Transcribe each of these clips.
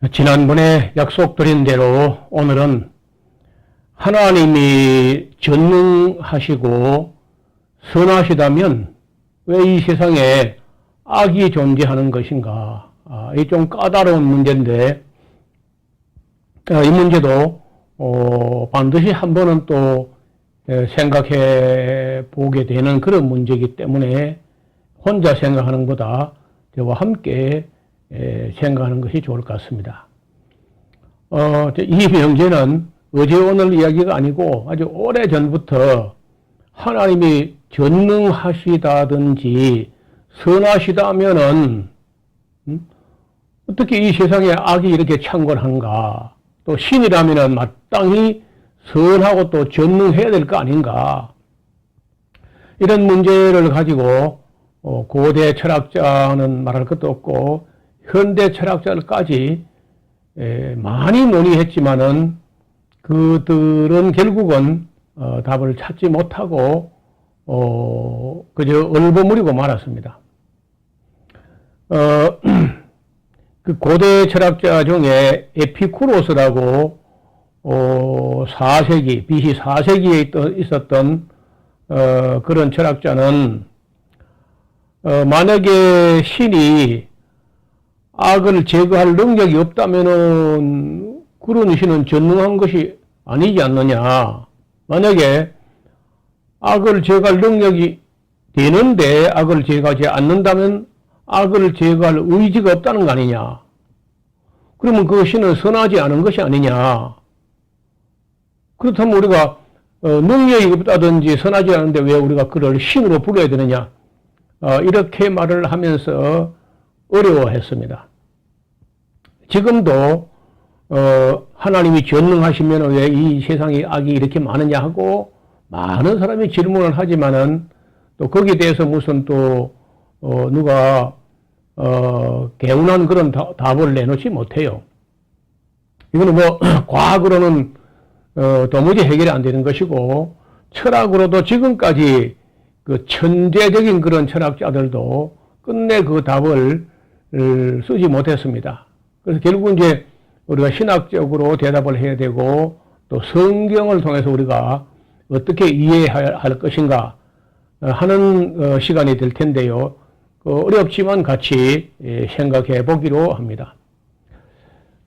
지난번에 약속드린 대로 오늘은 하나님이 전능하시고 선하시다면 왜 이 세상에 악이 존재하는 것인가? 이 좀 까다로운 문제인데, 이 문제도 반드시 한 번은 또 생각해 보게 되는 그런 문제이기 때문에 혼자 생각하는 것보다 저와 함께 생각하는 것이 좋을 것 같습니다. 이 명제는 어제 오늘 이야기가 아니고 아주 오래 전부터 하나님이 전능하시다든지 선하시다면은 어떻게 이 세상에 악이 이렇게 창궐한가? 또 신이라면은 마땅히 선하고 또 전능해야 될 거 아닌가? 이런 문제를 가지고 고대 철학자는 말할 것도 없고 현대 철학자들까지 많이 논의했지만은 그들은 결국은 답을 찾지 못하고 그저 얼버무리고 말았습니다. 그 고대 철학자 중에 에피쿠로스라고 4세기 BC 4세기에 있었던 그런 철학자는 만약에 신이 악을 제거할 능력이 없다면은 그런 신은 전능한 것이 아니지 않느냐. 만약에 악을 제거할 능력이 되는데 악을 제거하지 않는다면 악을 제거할 의지가 없다는 거 아니냐. 그러면 그 신은 선하지 않은 것이 아니냐. 그렇다면 우리가 능력이 없다든지 선하지 않은데 왜 우리가 그를 신으로 불러야 되느냐. 이렇게 말을 하면서 어려워했습니다. 지금도 하나님이 전능하시면 왜 이 세상에 악이 이렇게 많으냐 하고 많은 사람이 질문을 하지만은 또 거기에 대해서 무슨 또 누가 개운한 그런 답을 내놓지 못해요. 이거는 뭐 과학으로는 도무지 해결이 안 되는 것이고 철학으로도 지금까지 그 천재적인 그런 철학자들도 끝내 그 답을 쓰지 못했습니다. 그래서 결국 이제 우리가 신학적으로 대답을 해야 되고 또 성경을 통해서 우리가 어떻게 이해해야 할 것인가 하는 시간이 될 텐데요. 어렵지만 같이 생각해 보기로 합니다.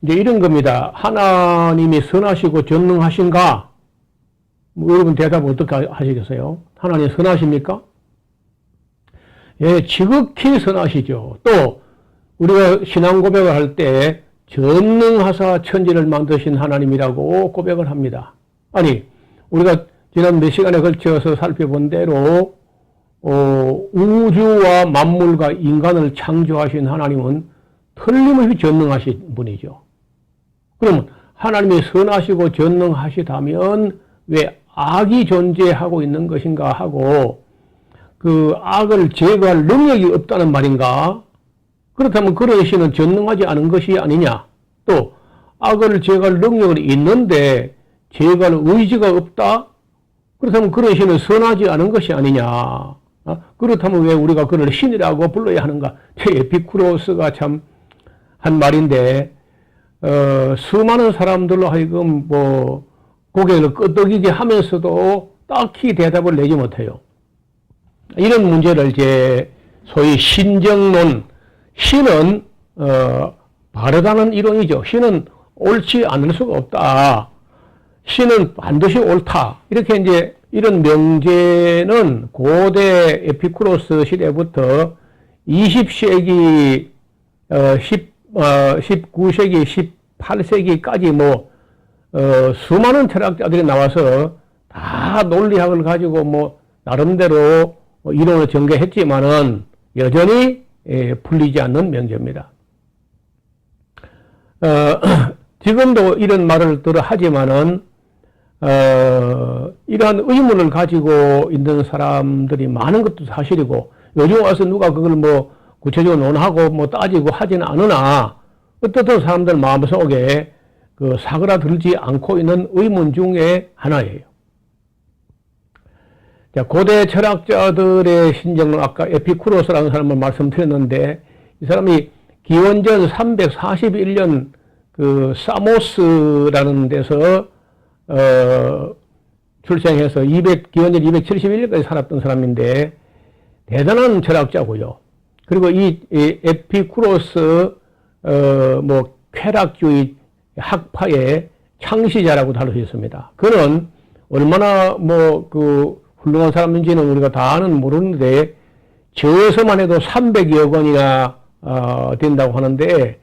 이제 이런 겁니다. 하나님이 선하시고 전능하신가? 여러분 대답 어떻게 하시겠어요? 하나님 선하십니까? 예, 지극히 선하시죠. 또 우리가 신앙 고백을 할 때 전능하사 천지를 만드신 하나님이라고 고백을 합니다. 아니, 우리가 지난 몇 시간에 걸쳐서 살펴본 대로 우주와 만물과 인간을 창조하신 하나님은 틀림없이 전능하신 분이죠. 그럼 하나님이 선하시고 전능하시다면 왜 악이 존재하고 있는 것인가 하고 그 악을 제거할 능력이 없다는 말인가? 그렇다면 그런 신은 전능하지 않은 것이 아니냐? 또 악을 제거할 능력은 있는데 제거할 의지가 없다? 그렇다면 그런 신은 선하지 않은 것이 아니냐? 그렇다면 왜 우리가 그를 신이라고 불러야 하는가? 에피쿠로스가 참 한 말인데 수많은 사람들로 하여금 뭐 고개를 끄덕이게 하면서도 딱히 대답을 내지 못해요. 이런 문제를 이제 소위 신정론, 신은 바르다는 이론이죠. 신은 옳지 않을 수가 없다. 신은 반드시 옳다. 이렇게 이제 이런 명제는 고대 에피쿠로스 시대부터 20세기, 19세기, 18세기까지 뭐 수많은 철학자들이 나와서 다 논리학을 가지고 뭐 나름대로 이론을 전개했지만은 여전히 풀리지 않는 명제입니다. 지금도 이런 말을 들어 하지만은 이러한 의문을 가지고 있는 사람들이 많은 것도 사실이고 요즘 와서 누가 그걸 뭐 구체적으로 논하고 뭐 따지고 하지는 않으나 어떻든 사람들 마음속에 그 사그라들지 않고 있는 의문 중에 하나예요. 자, 고대 철학자들의 신정론, 아까 에피쿠로스라는 사람을 말씀드렸는데 이 사람이 기원전 341년 그 사모스라는 데서 출생해서 기원전 271년까지 살았던 사람인데 대단한 철학자고요. 그리고 이 에피쿠로스 뭐 쾌락주의 학파의 창시자라고도 할 수 있습니다. 그는 얼마나 뭐 그 훌륭한 사람인지는 우리가 다는 모르는데 저서만 해도 300여 권이나 된다고 하는데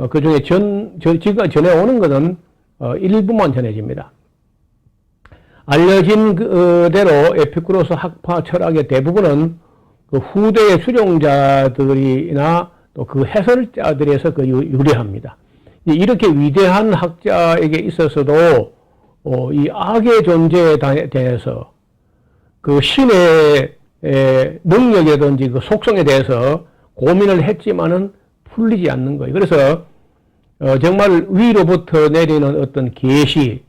그 중에 지금까지 전해오는 것은 일부만 전해집니다. 알려진 대로 에피쿠로스 학파 철학의 대부분은 그 후대의 수종자들이나 또 그 해설자들에서 유래합니다. 이렇게 위대한 학자에게 있어서도 이 악의 존재에 대해서 그 신의 능력이라든지 그 속성에 대해서 고민을 했지만은 풀리지 않는 거예요. 그래서 정말 위로부터 내리는 어떤 계시,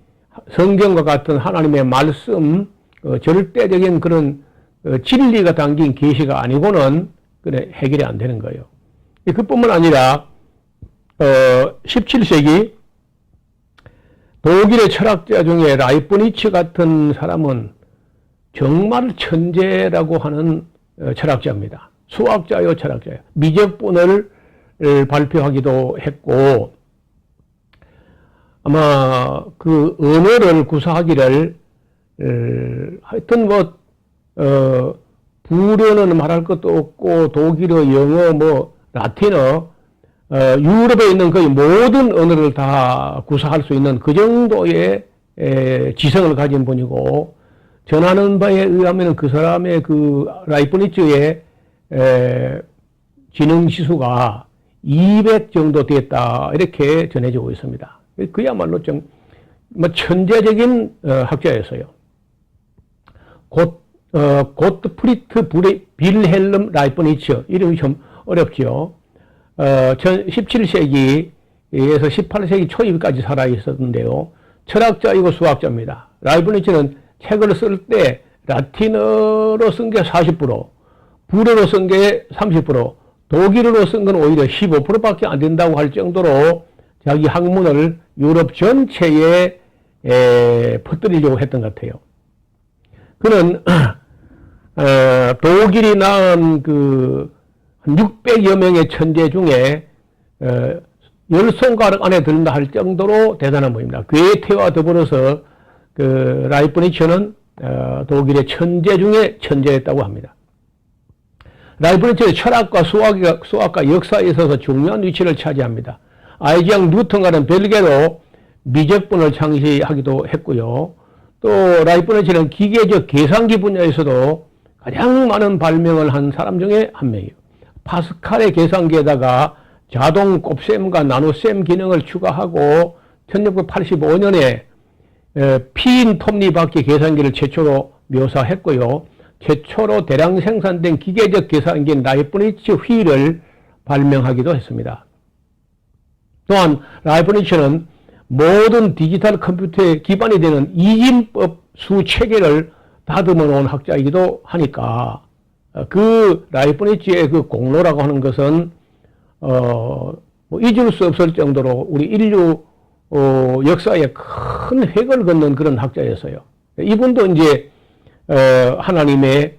성경과 같은 하나님의 말씀, 절대적인 그런 진리가 담긴 계시가 아니고는 해결이 안 되는 거예요. 그뿐만 아니라 17세기 독일의 철학자 중에 라이프니츠 같은 사람은 정말 천재라고 하는 철학자입니다. 수학자요, 철학자요. 미적분을 발표하기도 했고, 아마 그 언어를 구사하기를 하여튼 뭐 불어는 말할 것도 없고 독일어, 영어, 뭐 라틴어, 유럽에 있는 거의 모든 언어를 다 구사할 수 있는 그 정도의 지성을 가진 분이고, 전하는 바에 의하면 그 사람의 그 라이프니츠의 지능 지수가 200 정도 됐다, 이렇게 전해지고 있습니다. 그야말로 좀 뭐 천재적인 학자였어요. 고트프리트 빌헬름 라이프니츠, 이름이 좀 어렵죠. 17세기에서 18세기 초입까지 살아 있었는데요. 철학자이고 수학자입니다. 라이프니츠는 책을 쓸 때 라틴어로 쓴 게 40%, 불어로 쓴 게 30%, 독일어로 쓴 건 오히려 15%밖에 안 된다고 할 정도로 자기 학문을 유럽 전체에 퍼뜨리려고 했던 것 같아요. 그는 독일이 낳은 그 600여 명의 천재 중에 10손가락 안에 든다 할 정도로 대단한 분입니다. 괴테와 더불어서 그 라이프니츠는 독일의 천재 중에 천재였다고 합니다. 라이프니츠는 철학과 수학과 역사에 있어서 중요한 위치를 차지합니다. 아이작 뉴턴과는 별개로 미적분을 창시하기도 했고요. 또 라이프니츠는 기계적 계산기 분야에서도 가장 많은 발명을 한 사람 중에 한 명이에요. 파스칼의 계산기에다가 자동 곱셈과 나눗셈 기능을 추가하고 1685년에 피인 톱니바퀴 계산기를 최초로 묘사했고요. 최초로 대량 생산된 기계적 계산기인 라이프니츠 휠을 발명하기도 했습니다. 또한 라이프니츠는 모든 디지털 컴퓨터의 기반이 되는 이진법 수 체계를 다듬어 놓은 학자이기도 하니까 그 라이프니츠의 그 공로라고 하는 것은 뭐 잊을 수 없을 정도로 우리 인류 역사에 큰 획을 긋는 그런 학자였어요. 이분도 이제 하나님은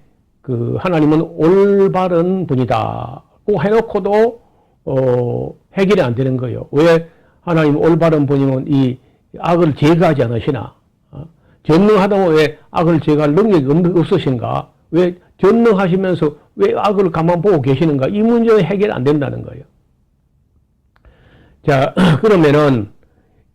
올바른 분이다고 해놓고도 해결이 안 되는 거예요. 왜 하나님 올바른 분이면 이 악을 제거하지 않으시나? 전능하다고 왜 악을 제거할 능력이 없으신가? 왜 전능하시면서 왜 악을 가만 보고 계시는가? 이 문제는 해결 안 된다는 거예요. 자, 그러면은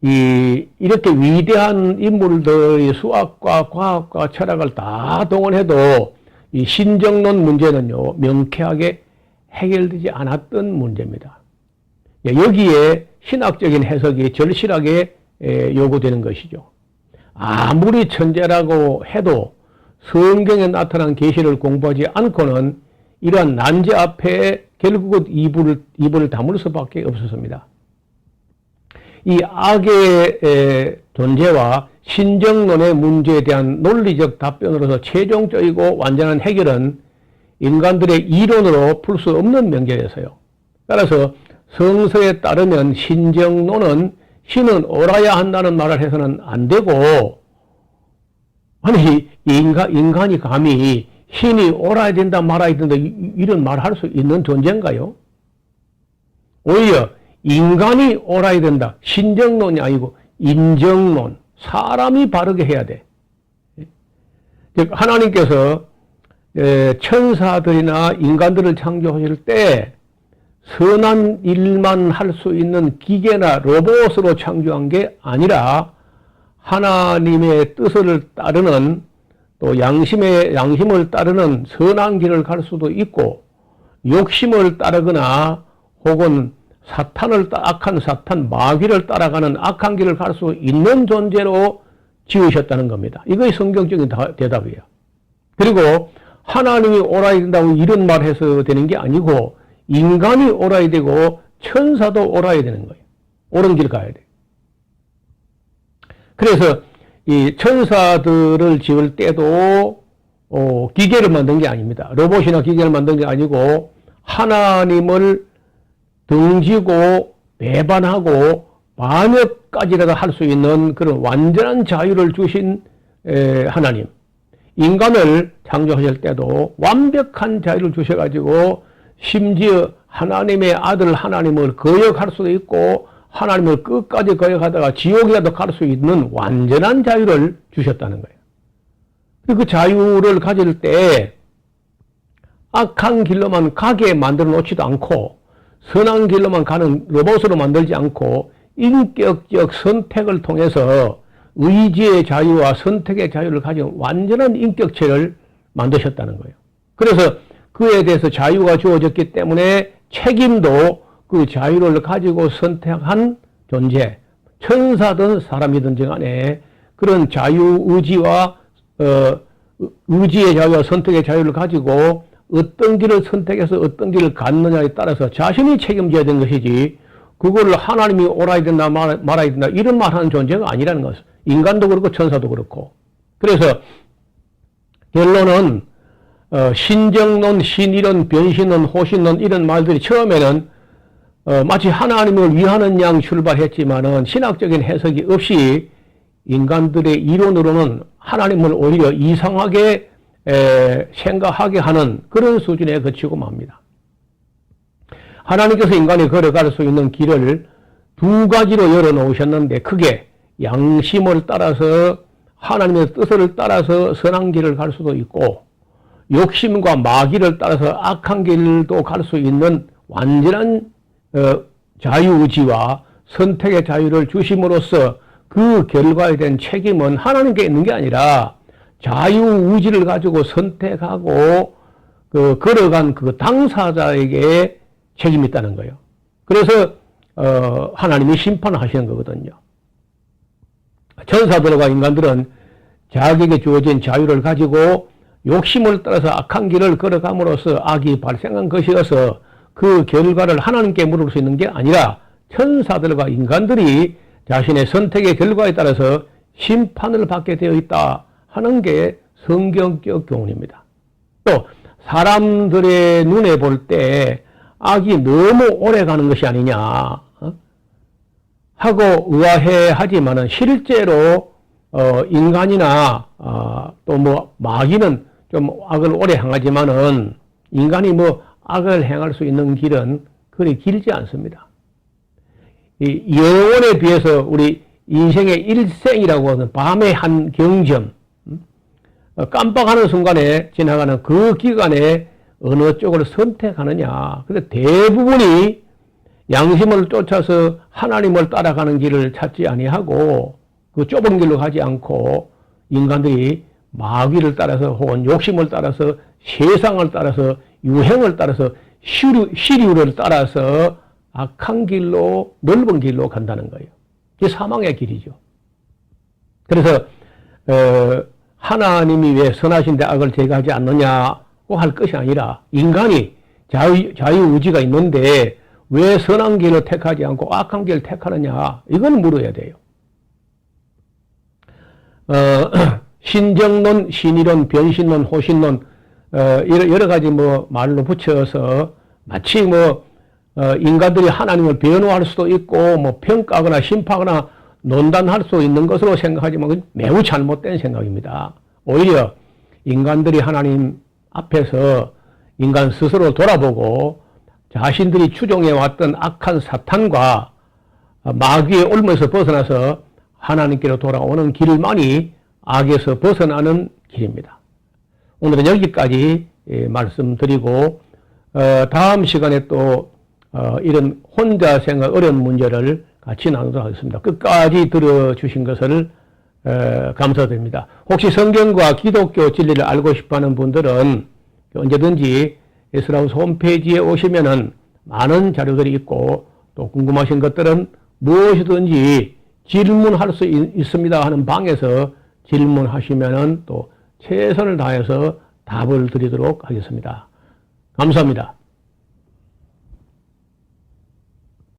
이렇게 위대한 인물들이 수학과 과학과 철학을 다 동원해도 이 신정론 문제는요, 명쾌하게 해결되지 않았던 문제입니다. 여기에 신학적인 해석이 절실하게 요구되는 것이죠. 아무리 천재라고 해도 성경에 나타난 계시를 공부하지 않고는 이러한 난제 앞에 결국은 입을 다물 수밖에 없었습니다. 이 악의 존재와 신정론의 문제에 대한 논리적 답변으로서 최종적이고 완전한 해결은 인간들의 이론으로 풀 수 없는 명제였어요. 따라서 성서에 따르면 신정론은 신은 옳아야 한다는 말을 해서는 안 되고, 아니, 인간이 감히 신이 옳아야 된다 말아야 된다 이런 말 할 수 있는 존재인가요? 오히려 인간이 옳아야 된다. 신정론이 아니고 인정론. 사람이 바르게 해야 돼. 즉 하나님께서 천사들이나 인간들을 창조하실 때 선한 일만 할 수 있는 기계나 로봇으로 창조한 게 아니라 하나님의 뜻을 따르는 또 양심을 따르는 선한 길을 갈 수도 있고 욕심을 따르거나 혹은 악한 사탄, 마귀를 따라가는 악한 길을 갈 수 있는 존재로 지으셨다는 겁니다. 이것이 성경적인 대답이에요. 그리고 하나님이 옳아야 된다고 이런 말 해서 되는 게 아니고 인간이 옳아야 되고 천사도 옳아야 되는 거예요. 옳은 길 가야 돼. 그래서 이 천사들을 지을 때도 기계를 만든 게 아닙니다. 로봇이나 기계를 만든 게 아니고 하나님을 등지고 배반하고 반역까지라도 할 수 있는 그런 완전한 자유를 주신 하나님. 인간을 창조하실 때도 완벽한 자유를 주셔가지고 심지어 하나님의 아들 하나님을 거역할 수도 있고 하나님을 끝까지 거역하다가 지옥이라도 갈 수 있는 완전한 자유를 주셨다는 거예요. 그 자유를 가질 때 악한 길로만 가게 만들어 놓지도 않고 선한 길로만 가는 로봇으로 만들지 않고 인격적 선택을 통해서 의지의 자유와 선택의 자유를 가진 완전한 인격체를 만드셨다는 거예요. 그래서 그에 대해서 자유가 주어졌기 때문에 책임도 그 자유를 가지고 선택한 존재, 천사든 사람이든지 간에 그런 자유의지와 의지의 자유와 선택의 자유를 가지고 어떤 길을 선택해서 어떤 길을 갔느냐에 따라서 자신이 책임져야 되는 것이지 그거를 하나님이 옳아야 된다 말아야 된다 이런 말하는 존재가 아니라는 것을. 인간도 그렇고 천사도 그렇고. 그래서 결론은 신정론, 신이론, 변신론, 호신론 이런 말들이 처음에는 마치 하나님을 위하는 양 출발했지만은 신학적인 해석이 없이 인간들의 이론으로는 하나님을 오히려 이상하게 생각하게 하는 그런 수준에 그치고 맙니다. 하나님께서 인간이 걸어갈 수 있는 길을 두 가지로 열어놓으셨는데 크게 양심을 따라서 하나님의 뜻을 따라서 선한 길을 갈 수도 있고 욕심과 마귀를 따라서 악한 길도 갈 수 있는 완전한 자유의지와 선택의 자유를 주심으로써 그 결과에 대한 책임은 하나님께 있는 게 아니라 자유의지를 가지고 선택하고 걸어간 그 당사자에게 책임이 있다는 거예요. 그래서 하나님이 심판하시는 거거든요. 천사들과 인간들은 자기에게 주어진 자유를 가지고 욕심을 따라서 악한 길을 걸어감으로써 악이 발생한 것이어서 그 결과를 하나님께 물을 수 있는 게 아니라 천사들과 인간들이 자신의 선택의 결과에 따라서 심판을 받게 되어 있다 하는 게 성경적 교훈입니다. 또 사람들의 눈에 볼 때 악이 너무 오래 가는 것이 아니냐 하고 의아해하지만은 실제로 인간이나 또 뭐 마귀는 좀 악을 오래 행하지만은 인간이 뭐 악을 행할 수 있는 길은 그리 길지 않습니다. 이 영혼에 비해서 우리 인생의 일생이라고 하는 밤의 한 경점, 깜빡하는 순간에 지나가는 그 기간에 어느 쪽을 선택하느냐. 근데 대부분이 양심을 쫓아서 하나님을 따라가는 길을 찾지 아니하고 그 좁은 길로 가지 않고 인간들이 마귀를 따라서 혹은 욕심을 따라서 세상을 따라서 유행을 따라서 시류를 따라서 악한 길로 넓은 길로 간다는 거예요. 이게 사망의 길이죠. 그래서 하나님이 왜 선하신데 악을 제거하지 않느냐고 할 것이 아니라 인간이 자유의지가 있는데 왜 선한 길을 택하지 않고 악한 길을 택하느냐 이건 물어야 돼요. 신정론, 신이론, 변신론, 호신론 여러 가지 뭐 말로 붙여서 마치 뭐 인간들이 하나님을 변호할 수도 있고 뭐 평가하거나 심판하거나 논단할 수 있는 것으로 생각하지만 그건 매우 잘못된 생각입니다. 오히려 인간들이 하나님 앞에서 인간 스스로 돌아보고 자신들이 추종해왔던 악한 사탄과 마귀의 올무에서 벗어나서 하나님께로 돌아오는 길만이 악에서 벗어나는 길입니다. 오늘은 여기까지 말씀드리고 다음 시간에 또 이런 혼자 생각 어려운 문제를 같이 나누도록 하겠습니다. 끝까지 들어주신 것을 감사드립니다. 혹시 성경과 기독교 진리를 알고 싶어하는 분들은 언제든지 예스라우스 홈페이지에 오시면은 많은 자료들이 있고 또 궁금하신 것들은 무엇이든지 질문할 수 있습니다 하는 방에서 질문하시면은 또 최선을 다해서 답을 드리도록 하겠습니다. 감사합니다.